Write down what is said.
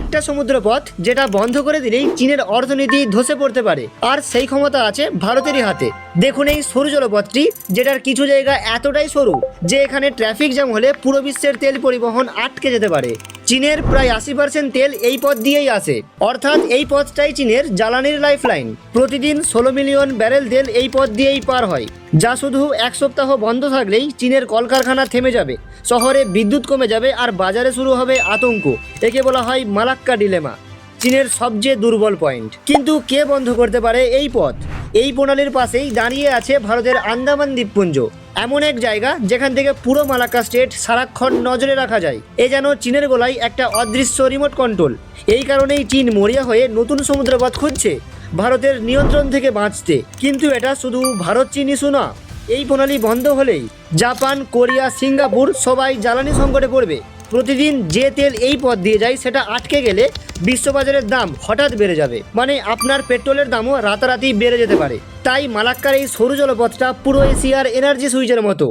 একটা সমুদ্রপথ যেটা বন্ধ করে দিলেই চীনের অর্থনীতি ধসে পড়তে পারে, আর সেই ক্ষমতা আছে ভারতেরই হাতে। দেখুন এই সরু জলপথটি, যেটার কিছু জায়গা এতটাই সরু যে এখানে ট্রাফিক জ্যাম হলে পুরো বিশ্বের তেল পরিবহন আটকে যেতে পারে। চীনের প্রায় 80% তেল এই পথ দিয়েই আসে, অর্থাৎ এই পথটাই চীনের জ্বালানির লাইফলাইন। প্রতিদিন 16 মিলিয়ন ব্যারেল তেল এই পথ দিয়েই পার হয়, যা শুধু এক সপ্তাহ বন্ধ থাকলেই চীনের কলকারখানা থেমে যাবে, শহরে বিদ্যুৎ কমে যাবে, আর বাজারে শুরু হবে আতঙ্ক। একে বলা হয় মালাক্কা ডিলেমা, চীনের সবচেয়ে দুর্বল পয়েন্ট। কিন্তু কে বন্ধ করতে পারে এই পথ? এই প্রণালীর পাশেই দাঁড়িয়ে আছে ভারতের আন্দামান দ্বীপপুঞ্জ, এমন এক জায়গা যেখান থেকে পুরো মালাক্কা স্টেট সারাক্ষণ নজরে রাখা যায়। এ যেন চীনের গলায় একটা অদৃশ্য রিমোট কন্ট্রোল। এই কারণেই চীন মরিয়া হয়ে নতুন সমুদ্রপথ খুঁজছে ভারতের নিয়ন্ত্রণ থেকে বাঁচতে। কিন্তু এটা শুধু ভারত চীন ইস্যু না, এই প্রণালী বন্ধ হলেই জাপান, কোরিয়া, সিঙ্গাপুর সবাই জ্বালানি সংকটে পড়বে। প্রতিদিন যে তেল এই পথ দিয়ে যায় সেটা আটকে গেলে বিশ্ববাজারের দাম হঠাৎ বেড়ে যাবে, মানে আপনার পেট্রোলের দামও রাতারাতি বেড়ে যেতে পারে। তাই মালাক্কার এই সরু জলপথটা পুরো এশিয়ার এনার্জি সুইচের মতো।